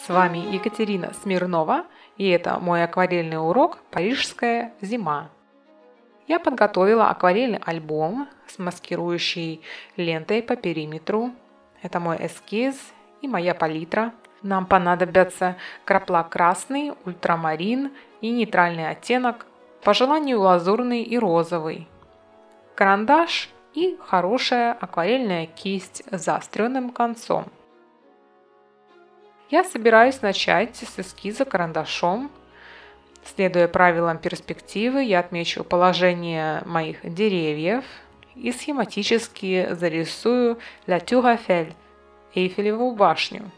С вами Екатерина Смирнова, и это мой акварельный урок «Парижская зима». Я подготовила акварельный альбом с маскирующей лентой по периметру. Это мой эскиз и моя палитра. Нам понадобятся краплак красный, ультрамарин и нейтральный оттенок, по желанию лазурный и розовый, карандаш и хорошая акварельная кисть с заостренным концом. Я собираюсь начать с эскиза карандашом. Следуя правилам перспективы, я отмечу положение моих деревьев и схематически зарисую La Tour Eiffel, Эйфелеву башню.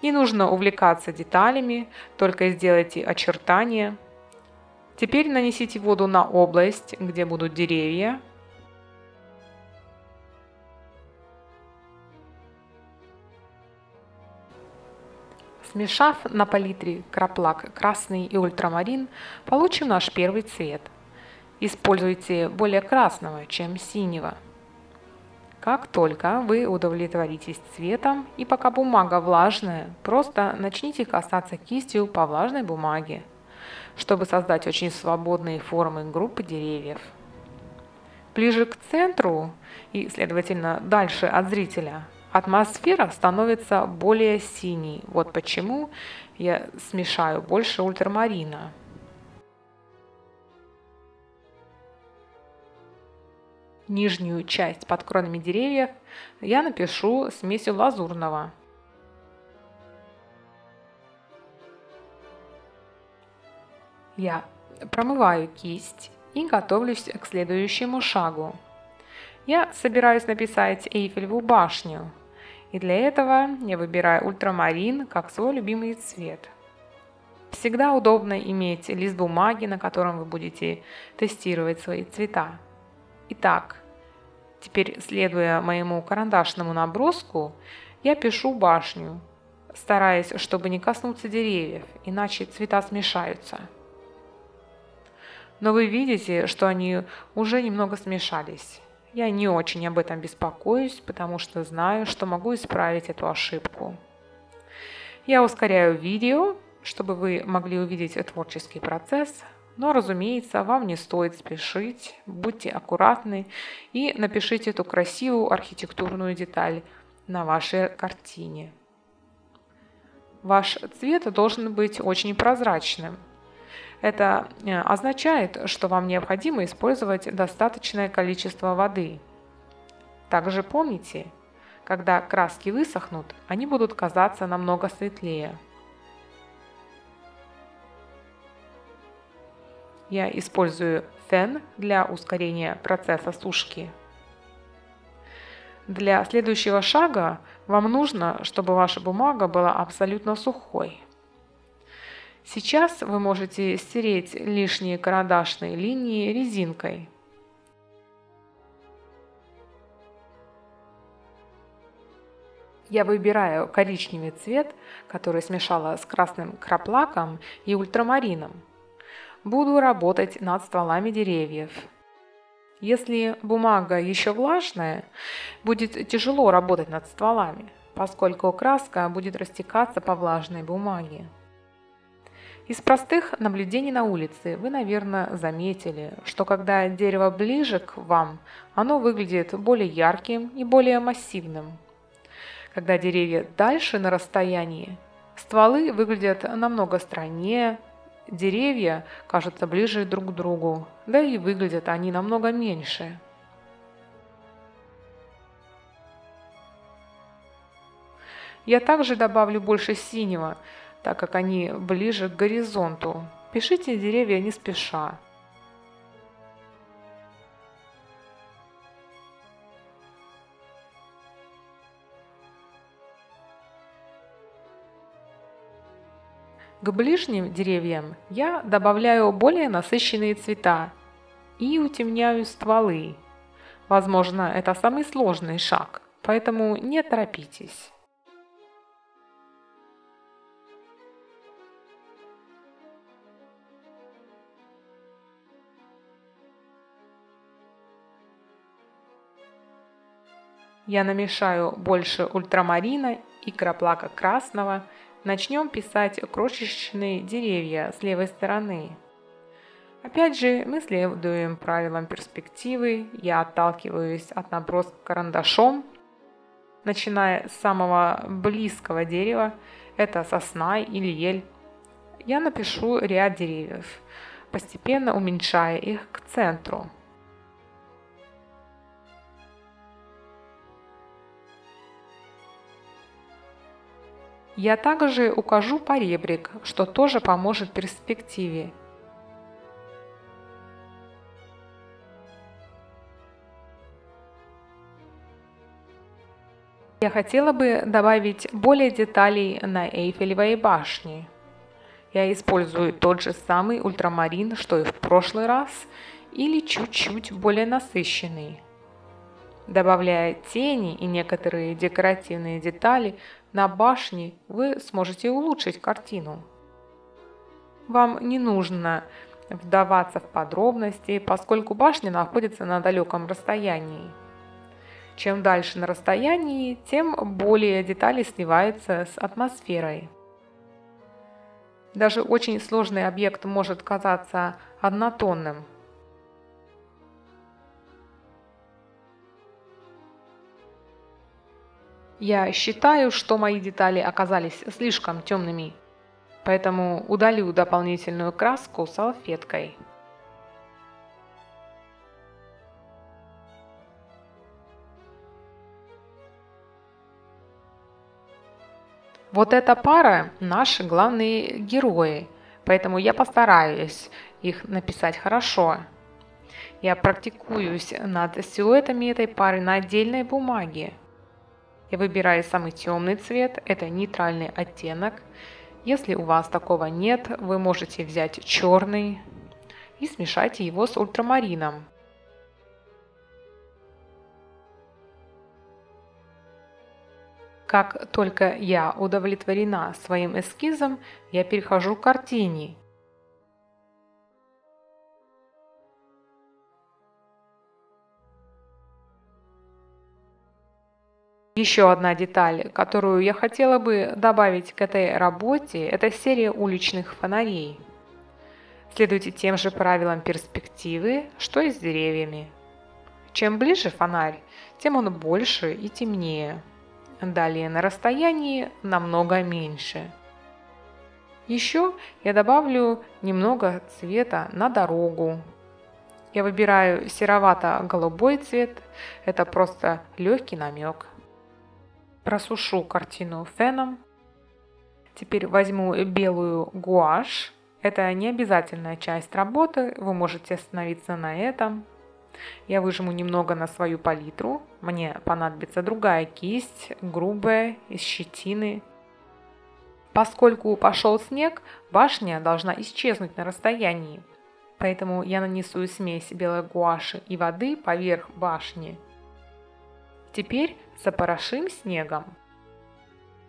Не нужно увлекаться деталями, только сделайте очертания. Теперь нанесите воду на область, где будут деревья. Смешав на палитре краплак красный и ультрамарин, получим наш первый цвет. Используйте более красного, чем синего. Как только вы удовлетворитесь цветом и пока бумага влажная, просто начните касаться кистью по влажной бумаге, чтобы создать очень свободные формы группы деревьев. Ближе к центру и, следовательно, дальше от зрителя атмосфера становится более синей. Вот почему я смешаю больше ультрамарина. Нижнюю часть под кронами деревьев я напишу смесью лазурного. Я промываю кисть и готовлюсь к следующему шагу. Я собираюсь написать Эйфелеву башню, и для этого я выбираю ультрамарин как свой любимый цвет. Всегда удобно иметь лист бумаги, на котором вы будете тестировать свои цвета. Итак, теперь, следуя моему карандашному наброску, я пишу башню, стараясь, чтобы не коснуться деревьев, иначе цвета смешаются. Но вы видите, что они уже немного смешались. Я не очень об этом беспокоюсь, потому что знаю, что могу исправить эту ошибку. Я ускоряю видео, чтобы вы могли увидеть творческий процесс, но, разумеется, вам не стоит спешить, будьте аккуратны и напишите эту красивую архитектурную деталь на вашей картине. Ваш цвет должен быть очень прозрачным. Это означает, что вам необходимо использовать достаточное количество воды. Также помните, когда краски высохнут, они будут казаться намного светлее. Я использую фен для ускорения процесса сушки. Для следующего шага вам нужно, чтобы ваша бумага была абсолютно сухой. Сейчас вы можете стереть лишние карандашные линии резинкой. Я выбираю коричневый цвет, который смешала с красным краплаком и ультрамарином. Буду работать над стволами деревьев. Если бумага еще влажная, будет тяжело работать над стволами, поскольку краска будет растекаться по влажной бумаге. Из простых наблюдений на улице вы, наверное, заметили, что когда дерево ближе к вам, оно выглядит более ярким и более массивным. Когда деревья дальше на расстоянии, стволы выглядят намного стройнее, деревья кажутся ближе друг к другу, да и выглядят они намного меньше. Я также добавлю больше синего, так как они ближе к горизонту. Пишите деревья не спеша. К ближним деревьям я добавляю более насыщенные цвета и утемняю стволы. Возможно, это самый сложный шаг, поэтому не торопитесь. Я намешаю больше ультрамарина и краплака красного Начнем писать крошечные деревья с левой стороны. Опять же, мы следуем правилам перспективы. Я отталкиваюсь от наброска карандашом, начиная с самого близкого дерева, это сосна или ель. Я напишу ряд деревьев, постепенно уменьшая их к центру. Я также укажу поребрик, что тоже поможет перспективе. Я хотела бы добавить более деталей на Эйфелевой башне. Я использую тот же самый ультрамарин, что и в прошлый раз, или чуть-чуть более насыщенный. Добавляя тени и некоторые декоративные детали на башне, вы сможете улучшить картину. Вам не нужно вдаваться в подробности, поскольку башня находится на далеком расстоянии. Чем дальше на расстоянии, тем более детали сливаются с атмосферой. Даже очень сложный объект может казаться однотонным. Я считаю, что мои детали оказались слишком темными, поэтому удалю дополнительную краску салфеткой. Вот эта пара – наши главные герои, поэтому я постараюсь их написать хорошо. Я практикуюсь над силуэтами этой пары на отдельной бумаге. Я выбираю самый темный цвет, это нейтральный оттенок. Если у вас такого нет, вы можете взять черный и смешать его с ультрамарином. Как только я удовлетворена своим эскизом, я перехожу к картине. Еще одна деталь, которую я хотела бы добавить к этой работе, это серия уличных фонарей. Следуйте тем же правилам перспективы, что и с деревьями. Чем ближе фонарь, тем он больше и темнее. Далее на расстоянии намного меньше. Еще я добавлю немного цвета на дорогу. Я выбираю серовато-голубой цвет, это просто легкий намек. Просушу картину феном. Теперь возьму белую гуашь. Это не обязательная часть работы, вы можете остановиться на этом. Я выжму немного на свою палитру. Мне понадобится другая кисть, грубая, из щетины. Поскольку пошел снег, башня должна исчезнуть на расстоянии. Поэтому я нанесу смесь белой гуаши и воды поверх башни. Теперь запорошим снегом.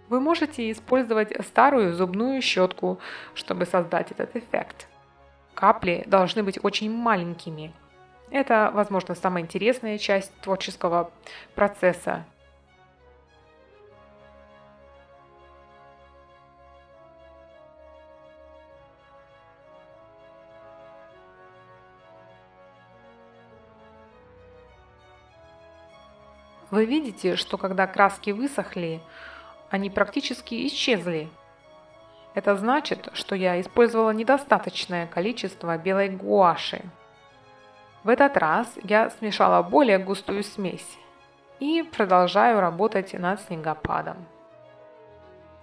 Вы можете использовать старую зубную щетку, чтобы создать этот эффект. Капли должны быть очень маленькими. Это, возможно, самая интересная часть творческого процесса. Вы видите, что когда краски высохли, они практически исчезли. Это значит, что я использовала недостаточное количество белой гуаши. В этот раз я смешала более густую смесь и продолжаю работать над снегопадом.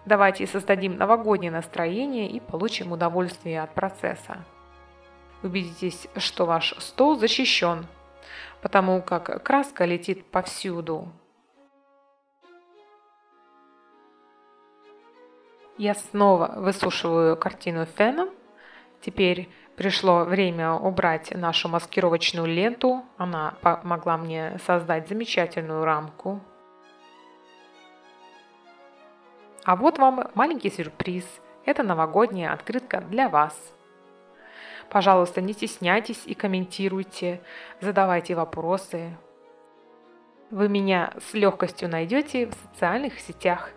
Давайте создадим новогоднее настроение и получим удовольствие от процесса. Убедитесь, что ваш стол защищен, потому как краска летит повсюду. Я снова высушиваю картину феном. Теперь пришло время убрать нашу маскировочную ленту. Она помогла мне создать замечательную рамку. А вот вам маленький сюрприз. Это новогодняя открытка для вас. Пожалуйста, не стесняйтесь и комментируйте, задавайте вопросы. Вы меня с легкостью найдете в социальных сетях.